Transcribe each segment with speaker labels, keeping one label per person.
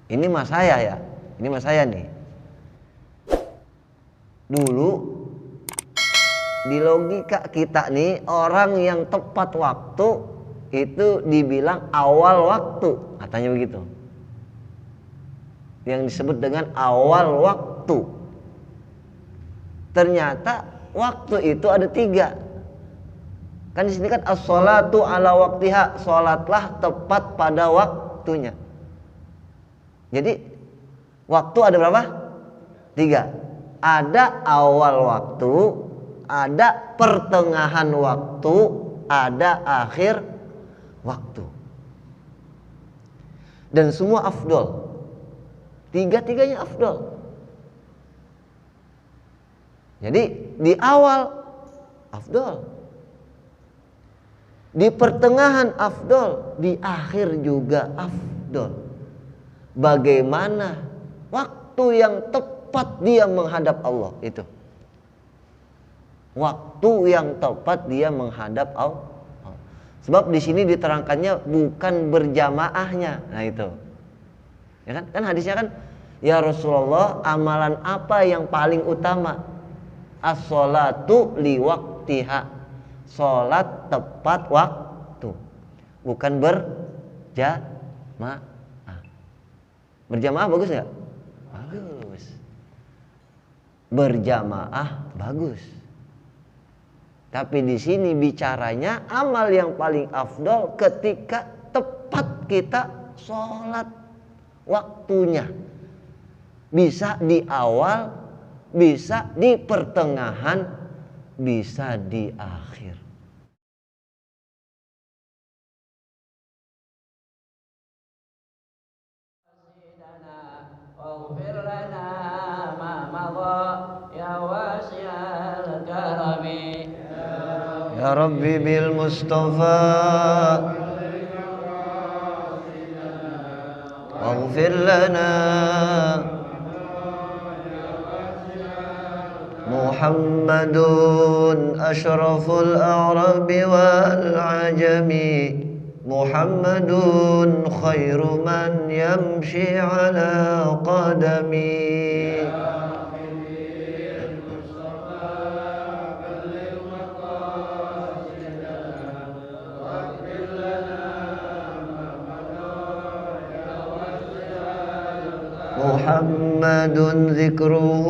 Speaker 1: Ini mas saya ya, ini mas saya nih. Dulu di logika kita nih, orang yang tepat waktu itu dibilang awal waktu, katanya begitu. Yang disebut dengan awal waktu. Ternyata waktu itu ada 3. Kan di sini kan as-sholatu ala waktiha, sholatlah tepat pada waktunya. Jadi waktu ada berapa? 3. Ada awal waktu, ada pertengahan waktu, ada akhir waktu. Dan semua afdol. 3-tiganya afdol. Jadi di awal afdol, di pertengahan afdol, di akhir juga afdol. Bagaimana waktu yang tepat dia menghadap Allah itu? Waktu yang tepat dia menghadap Allah. Sebab di sini diterangkannya bukan berjamaahnya. Nah itu. Ya kan? Kan hadisnya kan, ya Rasulullah, amalan apa yang paling utama? As-sholatu liwaktiha. Sholat tepat waktu. Bukan berjamaah. Berjamaah bagus nggak? Bagus. Berjamaah bagus. Tapi di sini bicaranya amal yang paling afdol ketika tepat kita sholat waktunya. Bisa di awal, bisa di pertengahan, bisa di akhir.
Speaker 2: واغفر لنا ما مضى يا واسع الكرم
Speaker 1: يا ربي بالمصطفى واغفر لنا محمد أشرف الأعراب والعجم محمد خير من يمشي على قدمي محمد ذكره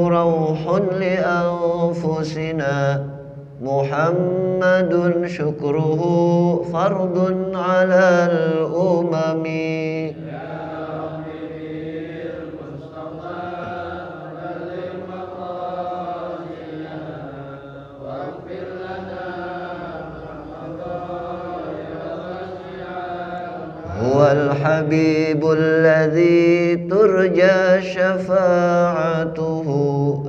Speaker 1: روح لأنفسنا محمد شكره فرض على الأمم هو الحبيب الذي ترجى شفاعته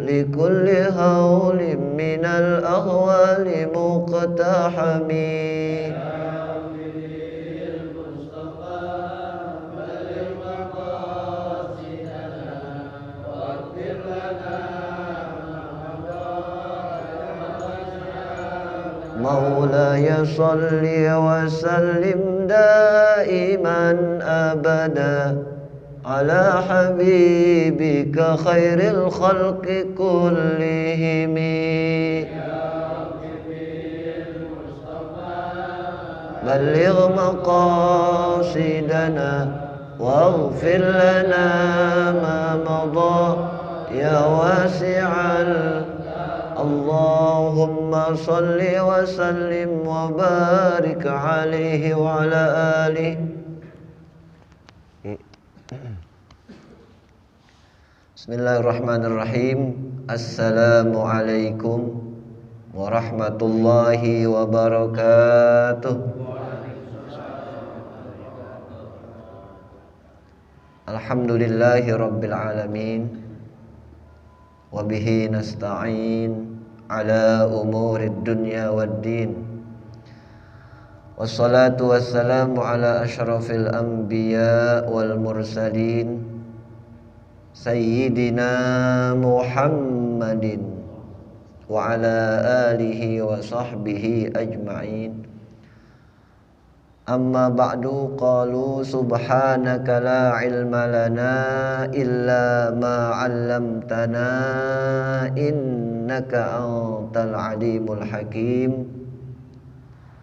Speaker 1: لكل هول من الأهوال مقتحم مولاي صل وسلم دائما أبدا على حبيبك خير الخلق كلهم بلغ مقاصدنا واغفر لنا ما مضى يا واسع اللهم صل وسلم وبارك عليه وعلى آله. Bismillahirrahmanirrahim. Assalamualaikum warahmatullahi wabarakatuh. Alhamdulillahi rabbil alamin. Wabihi nasta'in ala umurid dunya waddin. Wassalatu wassalamu ala ashrafil anbiya wal mursalin Sayyidina Muhammadin wa ala alihi wa sahbihi ajma'in. Amma ba'du qalu subhanaka la ilma lana illa ma 'allamtana innaka antal alimul hakim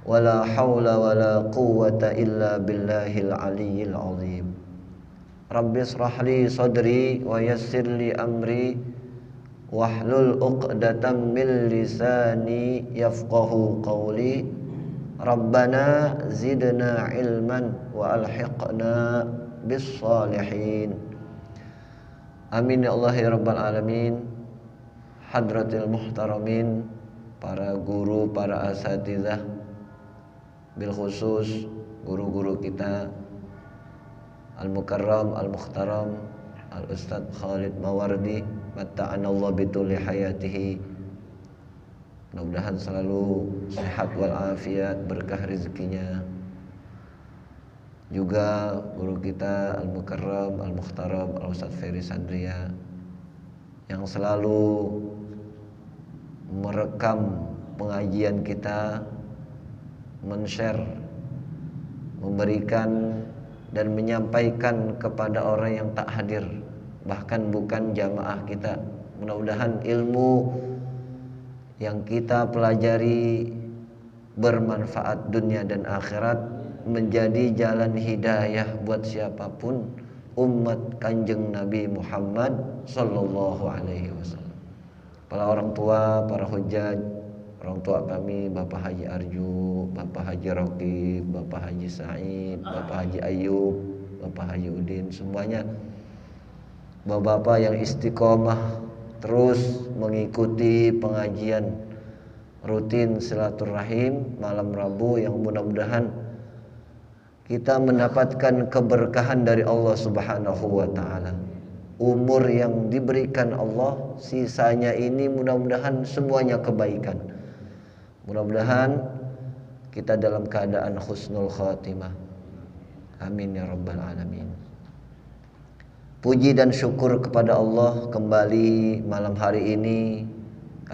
Speaker 1: wala haula wala quwwata illa billahil aliyyil azim. Rabbi israh li sadri wa yassir li amri wahlul 'uqdatam min lisani yafqahu qawli. Rabbana zidna ilman wa alhiqna bis salihin. Amin ya Allah ya rabbal alamin. Hadratil muhtaramin, para guru, para asatizah, bil khusus guru-guru kita al-mukarram, al-mukhtaram, al-ustadz Khalid Mawardi, matta'anallah bituli hayatihi. Mudah-mudahan selalu sehat walafiat, berkah rezekinya. Juga guru kita Al-Mukarram, Al-Mukhtaram, Al-Ustadz Ferry Sandria, yang selalu merekam pengajian kita, men-share, memberikan dan menyampaikan kepada orang yang tak hadir, bahkan bukan jamaah kita. Mudah-mudahan ilmu yang kita pelajari bermanfaat dunia dan akhirat, menjadi jalan hidayah buat siapapun umat Kanjeng Nabi Muhammad sallallahu alaihi wasallam. Para orang tua, para hujjaj, orang tua kami, Bapak Haji Arju, Bapak Haji Rokib, Bapak Haji Said, Bapak Haji Ayub, Bapak Haji Udin, semuanya bapak-bapak yang istiqomah terus mengikuti pengajian rutin silaturahim malam Rabu, yang mudah-mudahan kita mendapatkan keberkahan dari Allah Subhanahu wa taala. Umur yang diberikan Allah, sisanya ini mudah-mudahan semuanya kebaikan. Mudah-mudahan kita dalam keadaan husnul khatimah. Amin ya rabbal alamin. Puji dan syukur kepada Allah, kembali malam hari ini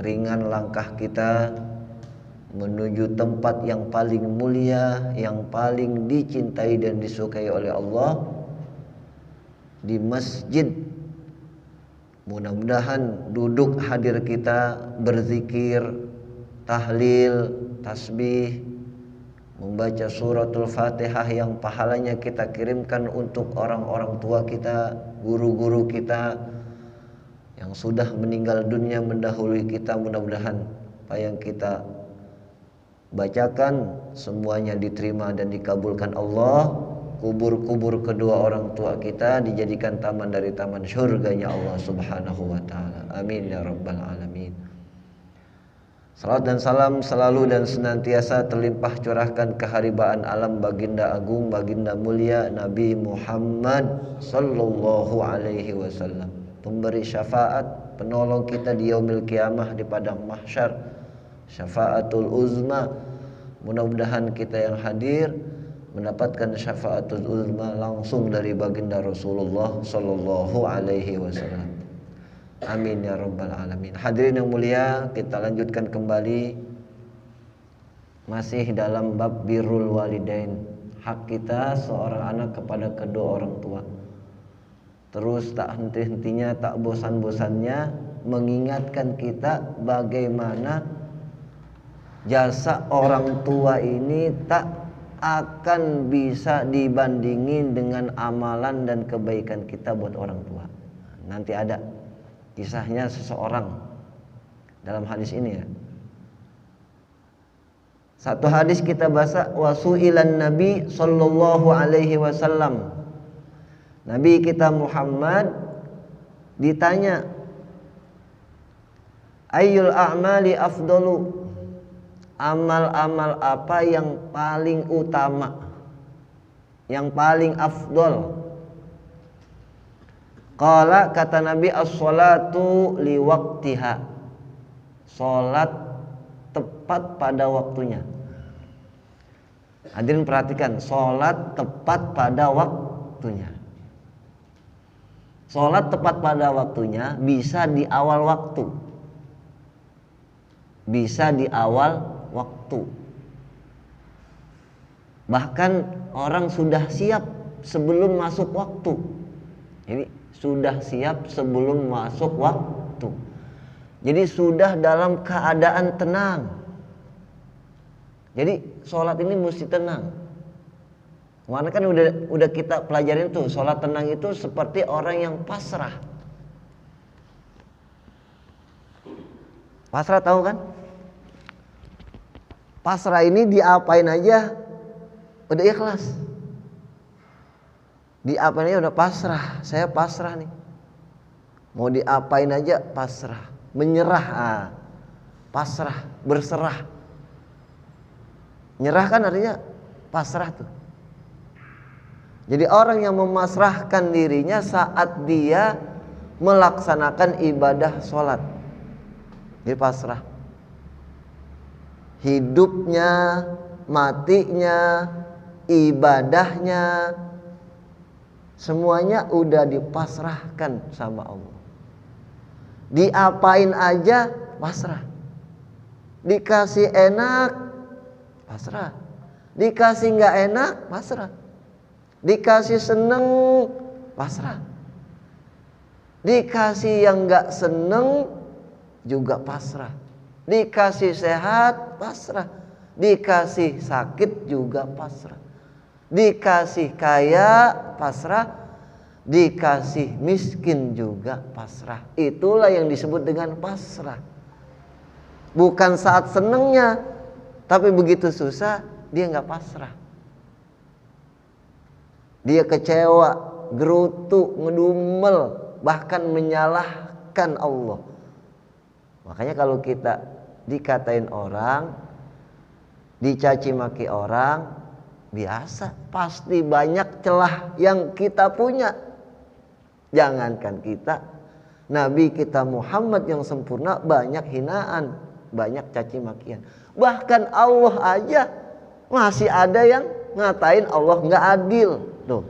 Speaker 1: ringan langkah kita menuju tempat yang paling mulia, yang paling dicintai dan disukai oleh Allah, di masjid. Mudah-mudahan duduk hadir kita berzikir, tahlil, tasbih, membaca suratul Fatihah yang pahalanya kita kirimkan untuk orang-orang tua kita, guru-guru kita yang sudah meninggal dunia mendahului kita. Mudah-mudahan apa yang kita bacakan semuanya diterima dan dikabulkan Allah. Kubur-kubur kedua orang tua kita dijadikan taman dari taman syurganya Allah Subhanahu wa taala. Amin ya rabbal alamin. Salat dan salam selalu dan senantiasa terlimpah curahkan keharibaan alam baginda agung, baginda mulia Nabi Muhammad sallallahu alaihi wasallam, pemberi syafaat, penolong kita di yaumil kiamah, di padang mahsyar, syafaatul uzma. Mudah-mudahan kita yang hadir mendapatkan syafaatul uzma langsung dari baginda Rasulullah sallallahu alaihi wasallam. Amin ya rabbal alamin. Hadirin yang mulia, kita lanjutkan kembali masih dalam bab birrul walidain, hak kita seorang anak kepada kedua orang tua. Terus tak henti-hentinya, tak bosan-bosannya mengingatkan kita bagaimana jasa orang tua ini tak akan bisa dibandingin dengan amalan dan kebaikan kita buat orang tua. Nanti ada kisahnya seseorang dalam hadis ini ya. Satu hadis kita baca, wasu'ilan Nabi sallallahu alaihi wasallam. Nabi kita Muhammad ditanya, ayyul a'mali afdalu, amal-amal apa yang paling utama, yang paling afdol? Qala, kata Nabi, as-salatu liwaqtiha, salat tepat pada waktunya. Hadirin perhatikan, salat tepat pada waktunya. Salat tepat pada waktunya bisa di awal waktu, bisa di awal waktu. Bahkan orang sudah siap sebelum masuk waktu. Jadi sudah siap sebelum masuk waktu. Jadi sudah dalam keadaan tenang. Jadi sholat ini mesti tenang. Kemarin kan udah kita pelajarin tuh, sholat tenang itu seperti orang yang pasrah. Pasrah tahu kan? Pasrah ini diapain aja udah ikhlas. Diapain aja udah pasrah. Saya pasrah nih. Mau diapain aja pasrah. Menyerah. Pasrah, berserah. Nyerah kan artinya pasrah tuh. Jadi orang yang memasrahkan dirinya saat dia melaksanakan ibadah sholat. Dia pasrah. Hidupnya, matinya, ibadahnya, semuanya udah dipasrahkan sama Allah. Diapain aja pasrah. Dikasih enak pasrah. Dikasih nggak enak pasrah. Dikasih seneng pasrah. Dikasih yang nggak seneng juga pasrah. Dikasih sehat pasrah. Dikasih sakit juga pasrah. Dikasih kaya pasrah. Dikasih miskin juga pasrah. Itulah yang disebut dengan pasrah. Bukan saat senengnya, tapi begitu susah dia nggak pasrah. Dia kecewa, gerutu, ngedumel, bahkan menyalahkan Allah. Makanya kalau kita dikatain orang, dicaci maki orang, biasa, pasti banyak celah yang kita punya. Jangankan kita, Nabi kita Muhammad yang sempurna banyak hinaan, banyak caci makian. Bahkan Allah aja masih ada yang ngatain Allah nggak adil. Tuh.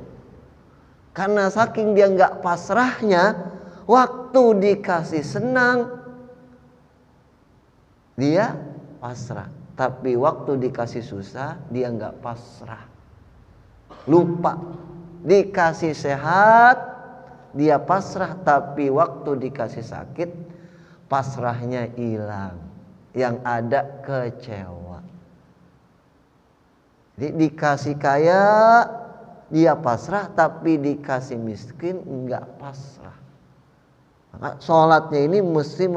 Speaker 1: Karena saking dia nggak pasrahnya, waktu dikasih senang dia pasrah, tapi waktu dikasih susah dia nggak pasrah, lupa. Dikasih sehat dia pasrah, tapi waktu dikasih sakit pasrahnya hilang, yang ada kecewa. Jadi dikasih kaya dia pasrah, tapi dikasih miskin enggak pasrah. Maka sholatnya ini mesti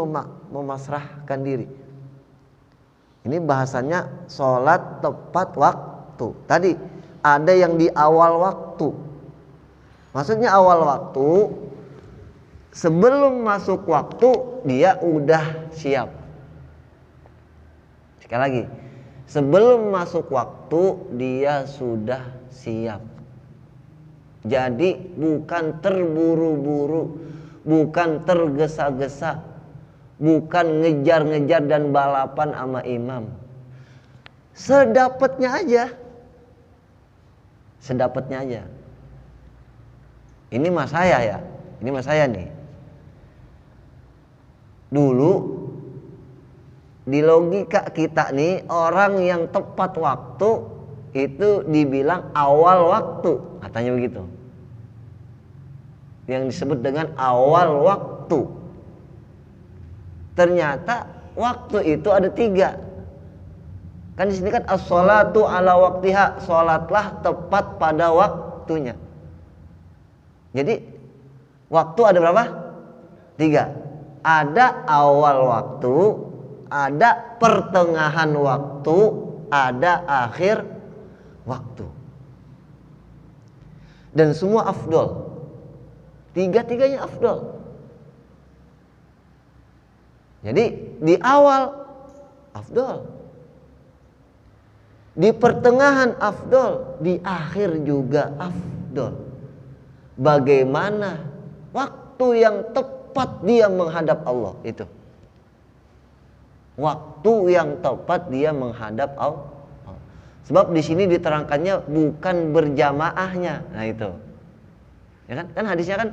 Speaker 1: memasrahkan diri. Ini bahasanya sholat tepat waktu. Tadi ada yang di awal waktu. Maksudnya awal waktu, sebelum masuk waktu dia udah siap. Sekali lagi, sebelum masuk waktu dia sudah siap. Jadi bukan terburu-buru, bukan tergesa-gesa, bukan ngejar-ngejar dan balapan sama imam. Sedapatnya aja. Sedapatnya aja. Ini mas saya ya. Ini mas saya nih. Dulu di logika kita nih, orang yang tepat waktu itu dibilang awal waktu, katanya begitu. Yang disebut dengan awal waktu. Ternyata waktu itu ada 3. Kan di sini kan as-sholatu ala waktiha, sholatlah tepat pada waktunya. Jadi waktu ada berapa? 3. Ada awal waktu, ada pertengahan waktu, ada akhir waktu. Dan semua afdol. 3-tiganya afdol. Jadi di awal afdol, di pertengahan afdol, di akhir juga afdol. Bagaimana waktu yang tepat dia menghadap Allah itu? Waktu yang tepat dia menghadap Allah. Sebab di sini diterangkannya bukan berjamaahnya. Nah itu. Ya kan? Kan hadisnya kan,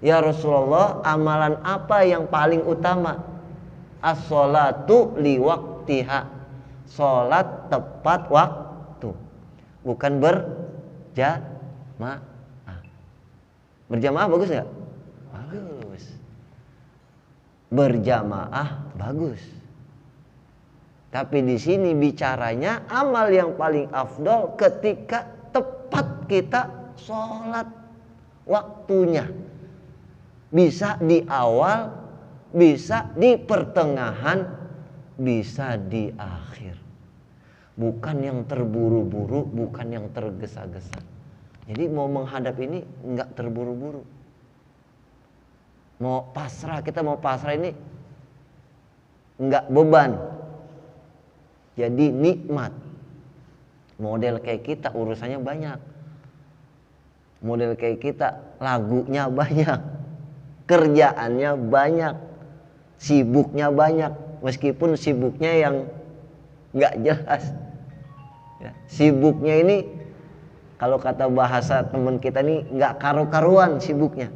Speaker 1: ya Rasulullah, amalan apa yang paling utama? As-sholatu liwaktiha. Sholat tepat waktu. bukan berjamaah. Berjamaah bagus nggak? Bagus. Berjamaah bagus. Tapi di sini bicaranya amal yang paling afdol ketika tepat kita sholat waktunya. Bisa di awal, bisa di pertengahan, bisa di akhir. Bukan yang terburu-buru, bukan yang tergesa-gesa. Jadi mau menghadap ini nggak terburu-buru. Mau pasrah, kita mau pasrah ini nggak beban. Jadi nikmat. Model kayak kita urusannya banyak. Model kayak kita lagunya banyak. Kerjaannya banyak. Sibuknya banyak. Meskipun sibuknya yang nggak jelas. Ya, sibuknya ini kalau kata bahasa teman kita nih nggak karu-karuan sibuknya.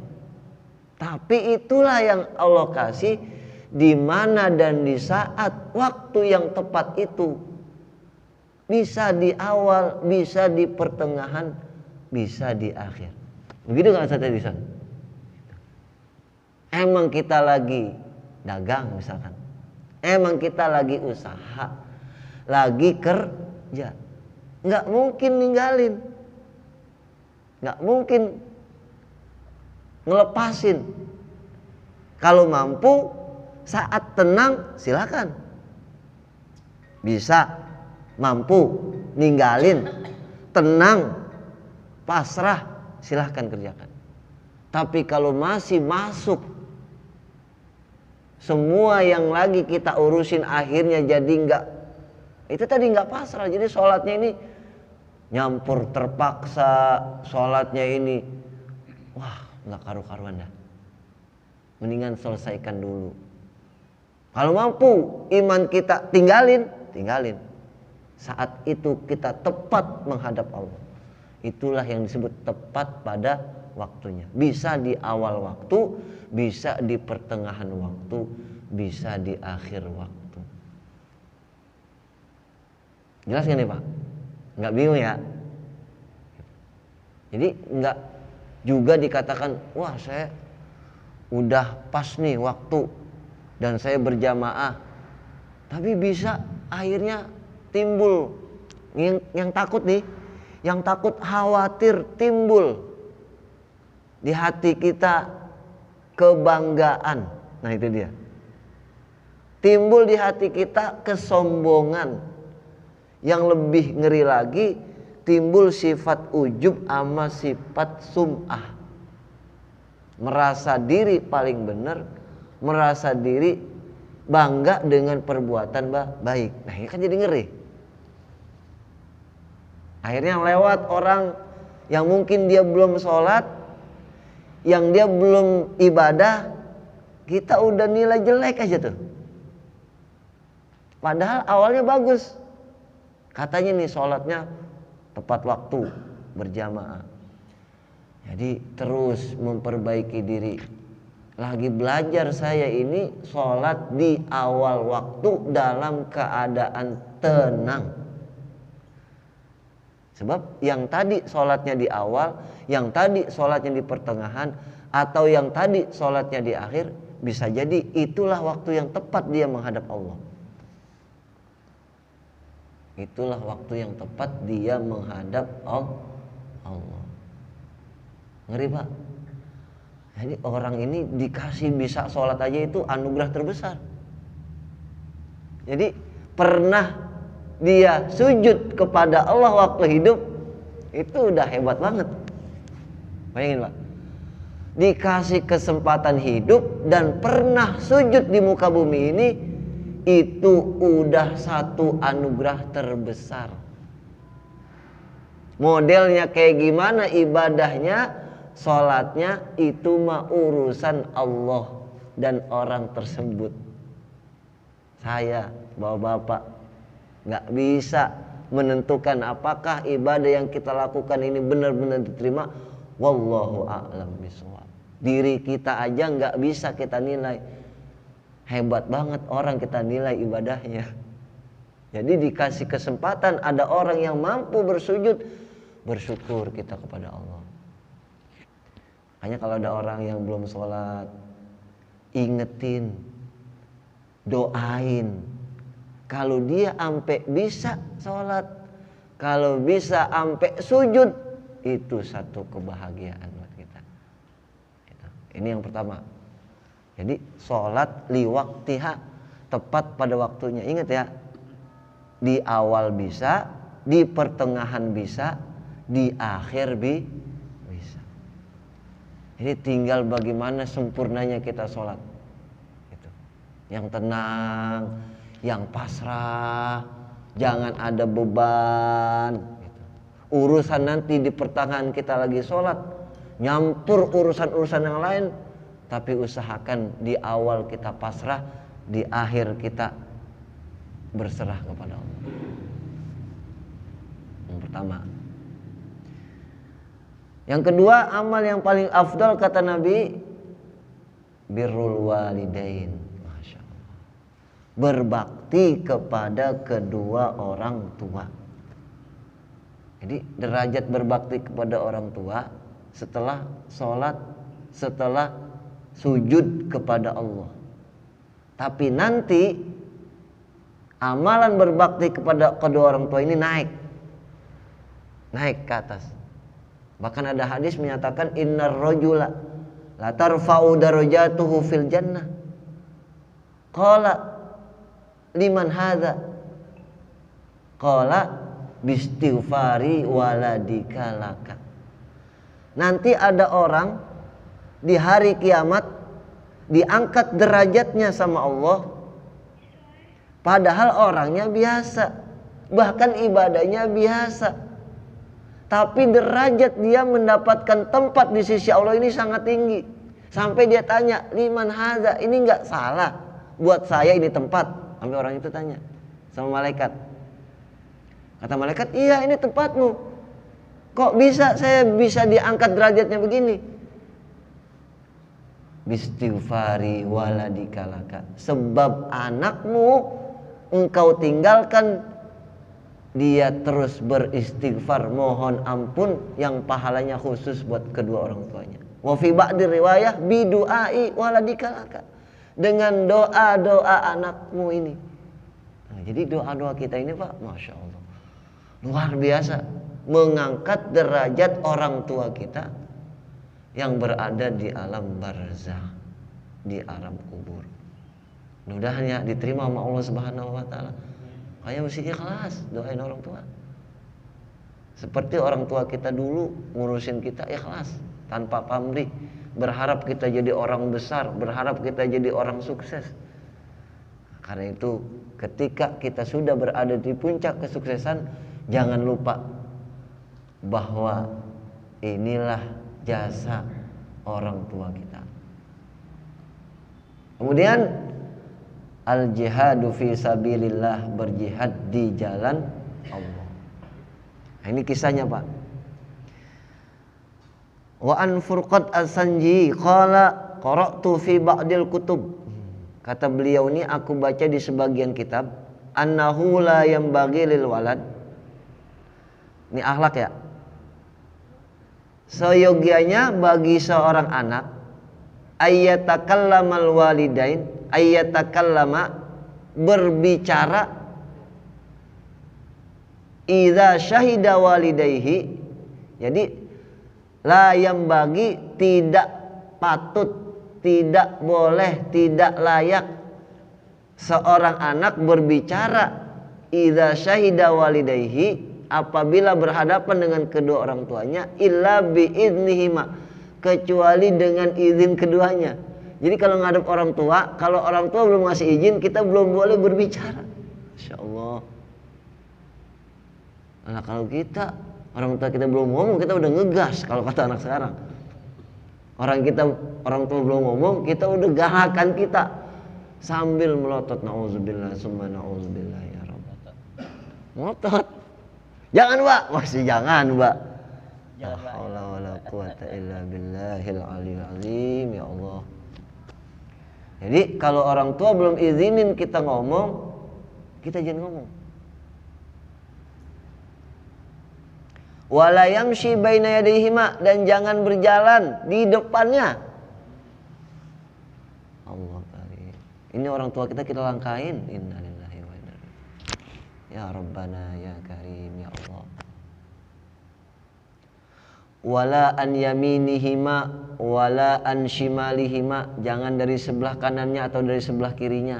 Speaker 1: Tapi itulah yang Allah kasih di mana dan di saat waktu yang tepat itu. Bisa di awal, bisa di pertengahan, bisa di akhir. Begitu kan Ustaz Edison? Emang kita lagi dagang misalkan. Emang kita lagi usaha, lagi kerja. Nggak mungkin ninggalin. Nggak mungkin ngelepasin. Kalau mampu saat tenang silakan. Bisa mampu ninggalin, tenang, pasrah, silakan kerjakan. Tapi kalau masih masuk semua yang lagi kita urusin akhirnya jadi itu tadi nggak pasrah. Jadi sholatnya ini nyampur terpaksa, sholatnya ini wah nggak karu-karuan dah. Mendingan selesaikan dulu. Kalau mampu iman kita tinggalin. Saat itu kita tepat menghadap Allah. Itulah yang disebut tepat pada waktunya. Bisa di awal waktu, bisa di pertengahan waktu, bisa di akhir waktu. Jelas gak nih Pak? Nggak bingung ya? Jadi nggak juga dikatakan, wah saya udah pas nih waktu dan saya berjamaah. Tapi bisa akhirnya timbul yang takut nih, yang takut khawatir timbul di hati kita kebanggaan. Nah itu dia. Timbul di hati kita kesombongan. Yang lebih ngeri lagi timbul sifat ujub sama sifat sum'ah. Merasa diri paling benar, merasa diri bangga dengan perbuatan baik. Nah ini kan jadi ngeri. Akhirnya lewat orang yang mungkin dia belum sholat, yang dia belum ibadah, kita udah nilai jelek aja tuh. Padahal awalnya bagus. Katanya nih sholatnya tepat waktu, berjamaah. Jadi terus memperbaiki diri. Lagi belajar saya ini sholat di awal waktu dalam keadaan tenang. Sebab yang tadi sholatnya di awal, yang tadi sholatnya di pertengahan, atau yang tadi sholatnya di akhir, bisa jadi itulah waktu yang tepat dia menghadap Allah. Itulah waktu yang tepat dia menghadap Allah. Ngeri Pak. Jadi orang ini dikasih bisa sholat aja itu anugerah terbesar. Jadi pernah dia sujud kepada Allah waktu hidup, itu udah hebat banget. Bayangin Pak, dikasih kesempatan hidup dan pernah sujud di muka bumi ini, itu udah satu anugerah terbesar. Modelnya kayak gimana ibadahnya, sholatnya, itu mah urusan Allah dan orang tersebut. Saya, bapak-bapak, gak bisa menentukan apakah ibadah yang kita lakukan ini benar-benar diterima. Wallahu a'lam bishawab. Diri kita aja gak bisa kita nilai. Hebat banget orang kita nilai ibadahnya. Jadi dikasih kesempatan ada orang yang mampu bersujud, bersyukur kita kepada Allah. Makanya kalau ada orang yang belum sholat, ingetin, doain. Kalau dia ampe bisa sholat, kalau bisa ampe sujud, itu satu kebahagiaan buat kita. Ini yang pertama. Jadi sholat liwaktiha, tepat pada waktunya. Ingat ya, di awal bisa, di pertengahan bisa, di akhir bisa. Jadi tinggal bagaimana sempurnanya kita sholat. Gitu. Yang tenang, yang pasrah, jangan ada beban. Gitu. Urusan nanti di pertengahan kita lagi sholat, nyampur urusan-urusan yang lain, tapi usahakan di awal kita pasrah, di akhir kita berserah kepada Allah. Yang pertama. Yang kedua, amal yang paling afdal kata Nabi, birrul walidain. Masya Allah. Berbakti kepada kedua orang tua. Jadi derajat berbakti kepada orang tua setelah sholat, setelah sujud kepada Allah. Tapi nanti amalan berbakti kepada kedua orang tua ini naik ke atas. Bahkan ada hadis menyatakan innar rajula la tarfa'u darajatuhu fil jannah. Qala liman hadza? Qala bistighfari waladika laka. Nanti ada orang di hari kiamat diangkat derajatnya sama Allah, padahal orangnya biasa, bahkan ibadahnya biasa. Tapi derajat dia mendapatkan tempat di sisi Allah ini sangat tinggi. Sampai dia tanya, liman hadza? Ini enggak salah buat saya ini tempat. Sampai orang itu tanya sama malaikat. Kata malaikat, iya ini tempatmu. Kok bisa saya bisa diangkat derajatnya begini? Bistighfari waladika laka. Sebab anakmu engkau tinggalkan, dia terus beristighfar, mohon ampun yang pahalanya khusus buat kedua orang tuanya. Wa fi ba'di riwayah bidu'ai waladika laka. Dengan doa-doa anakmu ini. Nah, jadi doa-doa kita ini Pak, Masya Allah, luar biasa, mengangkat derajat orang tua kita yang berada di alam barzakh, di alam kubur. Mudah-mudahan ya diterima sama Allah Subhanahu wa taala. Kayak mesti ikhlas doain orang tua. Seperti orang tua kita dulu ngurusin kita, ikhlas tanpa pamrih, berharap kita jadi orang besar, berharap kita jadi orang sukses. Karena itu ketika kita sudah berada di puncak kesuksesan, jangan lupa bahwa inilah jasa orang tua kita. Kemudian al-jihadu fi sabilillah, berjihad di jalan Allah. Nah, ini kisahnya Pak. Wa an Furqat as-Sanji qala qara'tu fi ba'dil kutub. Kata beliau ini aku baca di sebagian kitab, annahu la yanbaghi lil walad. Ini akhlak ya. Seyogianya bagi seorang anak ayyatakallamal walidain, ayyatakallama, berbicara, idza syahida walidayhi. Jadi la yang bagi, tidak patut, tidak boleh, tidak layak seorang anak berbicara idza syahida walidayhi, apabila berhadapan dengan kedua orang tuanya, illa biidnihima, kecuali dengan izin keduanya. Jadi kalau ngadep orang tua, kalau orang tua belum ngasih izin, kita belum boleh berbicara. Masya Allah. Nah kalau kita, orang tua kita belum ngomong, kita udah ngegas. Kalau kata anak sekarang, orang tua belum ngomong, kita udah galakan kita sambil melotot, na'udzubillah summa na'udzubillah ya Rabb. Melotot. Jangan Mbak, masih jangan Mbak. La haula wala quwata illa billahil aliyil azim, ya Allah. Jadi kalau orang tua belum izinin kita ngomong, kita jangan ngomong. Wala yamshi baina yadayhima, dan jangan berjalan di depannya. Allah karim. Ini orang tua kita langkahin. Innalillahi wa inna ilaihi raji'un. Ya Rabbana ya Karim ya Allah. Wala an yaminihima wala an shimalihima, jangan dari sebelah kanannya atau dari sebelah kirinya.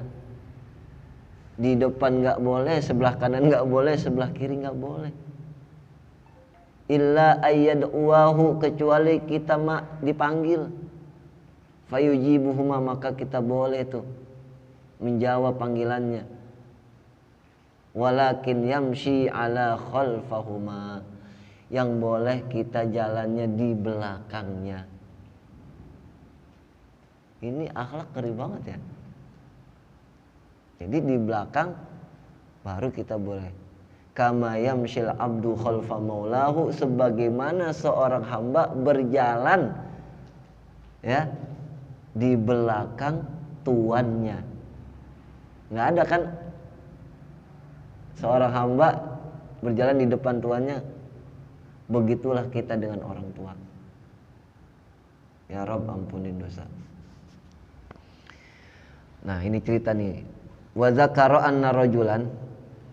Speaker 1: Di depan nggak boleh, sebelah kanan nggak boleh, sebelah kiri nggak boleh. Illa ayyad'uwahu, kecuali kita dipanggil. Fayujibuhuma, maka kita boleh tuh menjawab panggilannya. Walakin yamshi ala khalfahuma, yang boleh kita jalannya di belakangnya. Ini akhlak ngeri banget ya. Jadi di belakang baru kita boleh. Kama yamshil abdu khalfa maulahu, sebagaimana seorang hamba berjalan ya di belakang tuannya. Nggak ada kan seorang hamba berjalan di depan tuannya. Begitulah kita dengan orang tua. Ya Rabb, ampunin dosa. Nah, ini cerita nih. Wa dzakara anna rajulan,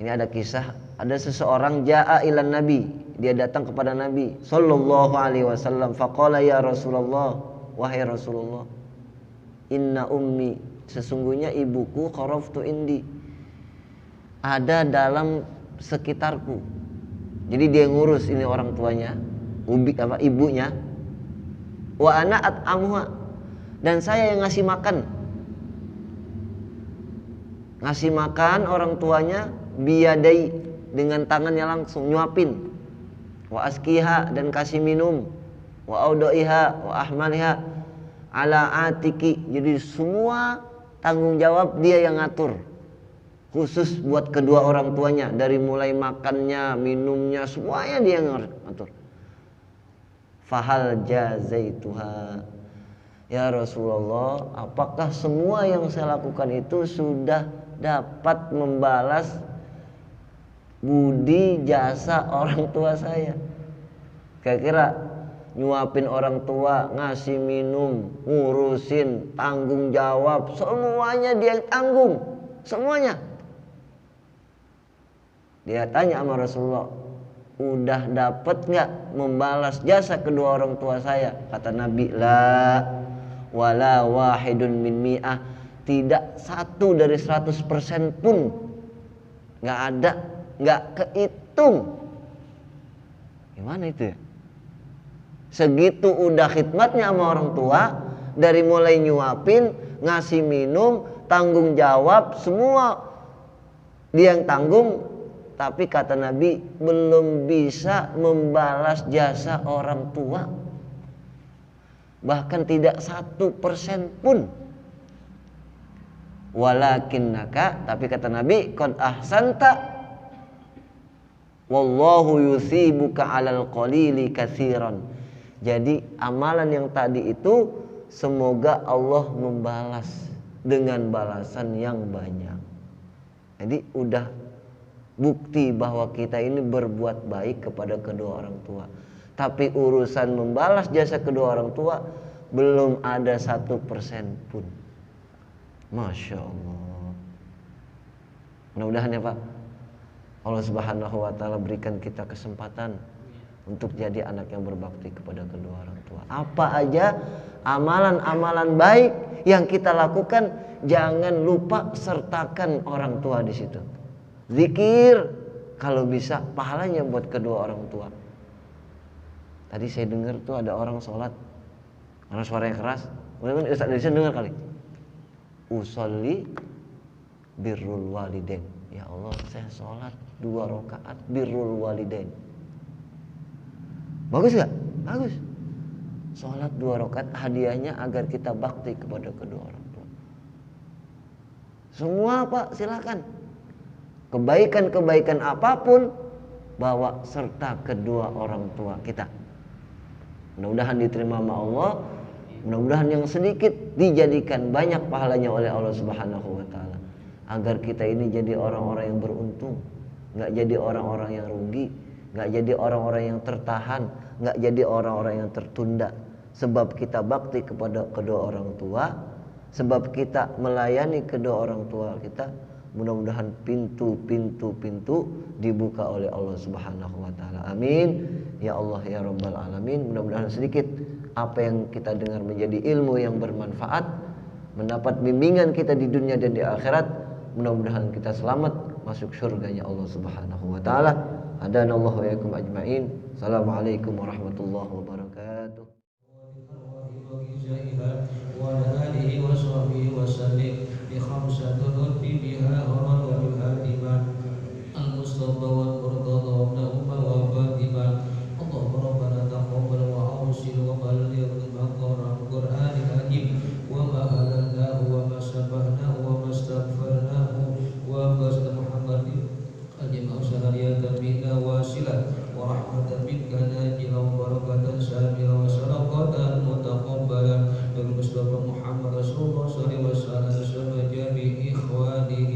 Speaker 1: ini ada kisah, ada seseorang jaa ilan nabi, dia datang kepada Nabi sallallahu alaihi wasallam, faqala ya Rasulullah, wahai Rasulullah, inna ummi, sesungguhnya ibuku kharaftu indi, ada dalam sekitarku. Jadi dia ngurus ini orang tuanya, ibunya. Wa ana at'amuha, dan saya yang ngasih makan. Ngasih makan orang tuanya biyadai, dengan tangannya langsung nyuapin. Wa askiha, dan kasih minum. Wa audaiha wa ahmaliha ala atiki, jadi semua tanggung jawab dia yang ngatur. Khusus buat kedua orang tuanya, dari mulai makannya, minumnya, semuanya dia yang ngatur. Fahal jazaituha, ya Rasulullah, apakah semua yang saya lakukan itu sudah dapat membalas budi jasa orang tua saya? Kira-kira nyuapin orang tua, ngasih minum, ngurusin, tanggung jawab, semuanya dia yang tanggung, semuanya. Dia tanya sama Rasulullah, udah dapat nggak membalas jasa kedua orang tua saya? Kata Nabi, la wala wahidun min mi'ah, tidak satu dari 100% pun, nggak ada, nggak kehitung. Gimana itu ya? Segitu udah khidmatnya sama orang tua, dari mulai nyuapin, ngasih minum, tanggung jawab, semua dia yang tanggung. Tapi kata Nabi, belum bisa membalas jasa orang tua, bahkan tidak 1% pun. Walakinnaka, tapi kata Nabi, qad ahsanta wallahu yusibuka 'alal qalili katsiran. Jadi amalan yang tadi itu semoga Allah membalas dengan balasan yang banyak. Jadi udah bukti bahwa kita ini berbuat baik kepada kedua orang tua. Tapi urusan membalas jasa kedua orang tua belum ada 1% pun. Masya Allah. Mudah-mudahan ya Pak, Allah Subhanahu wa Ta'ala berikan kita kesempatan untuk jadi anak yang berbakti kepada kedua orang tua. Apa aja amalan-amalan baik yang kita lakukan, jangan lupa sertakan orang tua di situ. Zikir kalau bisa, pahalanya buat kedua orang tua. Tadi saya dengar tuh ada orang sholat karena suaranya keras. Mudah-mudahan Ustaz dari sana dengar kali. Usolli birrul walidain. Ya Allah, saya sholat 2 rakaat birrul walidain. Bagus gak? Bagus. Sholat 2 rakaat hadiahnya agar kita bakti kepada kedua orang tua. Semua Pak, silakan. Kebaikan-kebaikan apapun bawa serta kedua orang tua kita. Mudah-mudahan diterima sama Allah. Mudah-mudahan yang sedikit dijadikan banyak pahalanya oleh Allah Subhanahu wa Ta'ala, agar kita ini jadi orang-orang yang beruntung, nggak jadi orang-orang yang rugi, nggak jadi orang-orang yang tertahan, nggak jadi orang-orang yang tertunda. Sebab kita bakti kepada kedua orang tua, sebab kita melayani kedua orang tua kita, mudah-mudahan pintu-pintu dibuka oleh Allah Subhanahu wa taala. Amin. Ya Allah ya Rabbal alamin. Mudah-mudahan sedikit apa yang kita dengar menjadi ilmu yang bermanfaat, mendapat bimbingan kita di dunia dan di akhirat. Mudah-mudahan kita selamat masuk surganya Allah Subhanahu wa taala. Adanallahu wa iyyakum ajmain. Assalamualaikum warahmatullahi wabarakatuh.
Speaker 2: وعلى آله وصحبه وسلم بخمسة نطفي بها أمر بالهاتمة المصطفى والمرتضى وابنهما وفاطمة. اللهم ربنا تقبل وأوصل وبلغ مقام القرآن العظيم وما أهلناه وما سبحناه وما استغفرناه وقصد محمد أجمع سهرية منا واصلة ورحمة منك ناجلة وبركة شاملة وصدقة متقبلة بالمصطفى محمد رسول الله صلى الله عليه وسلم جميع إخوانه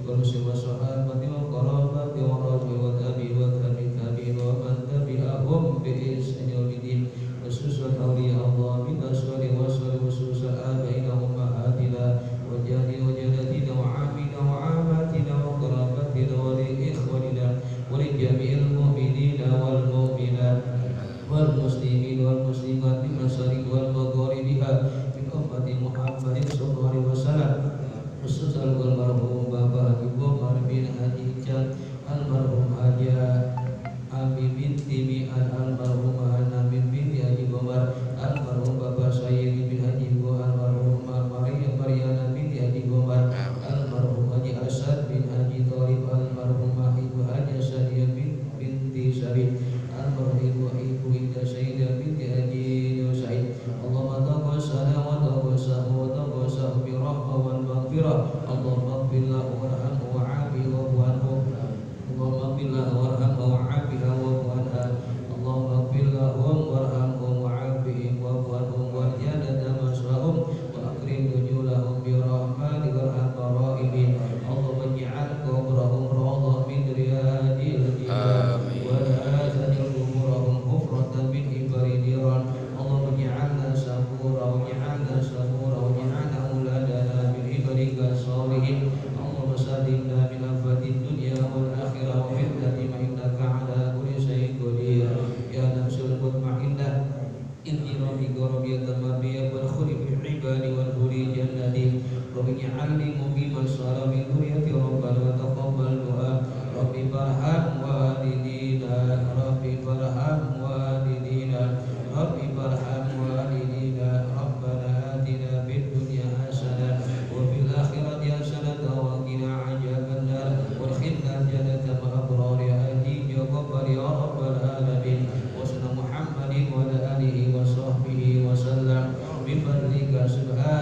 Speaker 2: والمسلمين والصحابة والقرابة والرجل والأبي والأبي التابعين ومن تبعهم بإحسان يوم الدين خصوصا أولياء الله من أسوار وأسوار خصوصا آبائنا وأمهاتنا وجدنا وجداتنا وعامنا وعاماتنا وقرابتنا ولإخواننا ولجميع المؤمنين والمؤمنات والمسلمين والمسلمات من المشارق والمغاربها من أمة محمد صلى الله عليه وسلم خصوصا المرحوم Bapak Ibu Marbin Haji Ican, almarhum Haja Ami binti Mi'an, almarhum Nabi binti Haji Gomar, almarhum Bapak Sayyidi bin Haji Go, almarhum Mariana binti Haji Gomar, almarhum Haji Asad bin Haji Thalib, almarhum Ibu Haji Sadia binti Sabit, almarhum Ibu Ida Sayyidah binti Haji Said. Allahumma taqassana wa taqassahu wa taqassahu bi rahmah wal maghfirah. Allahumma ighfirlahu warhamhu wa'afihi wa'fu anhu. Allahumma ighfirlahu warhamhu wa'afihi wa'fu anha. Allahumma ighfirlahu warhamhu wa'afihi wa'fu anhum wa jadada masrahum wa akrim nujulahum bi rahmatika warham qaraibin. Allahumma ij'al qabrahum rawdah min riyadil jannah wa la taj'al quburahum hufratan min hifari niran. Allahumma ij'alna sabura waj'alna sabura waj'alna auladana min ibadika salihin. Allahumma salimna min afatid dunya wal akhirah wa fitnati ma innaka ala kulli syai'in qadir. Ya nafsul mutmainnah injirabi qarabiyatan mabiyat wal khulib ibadi wal huri jannati. Rabbi ij'alni muqiman salah min dhurriyyati rabbana wa taqabbal du'a. Rabbi farham walidina, Rabbi farham walidina, Rabbi farham walidina. Rabbana atina fid dunya hasanah wa fil akhirati hasanah wa qina adzabannar wadkhilna jannata ma'al abrar ya ajib ya ghaffar ya rabbal alamin. Wa sallallahu Muhammadin wa ala alihi wa sahbihi wa sallam bi fadlika subhanahu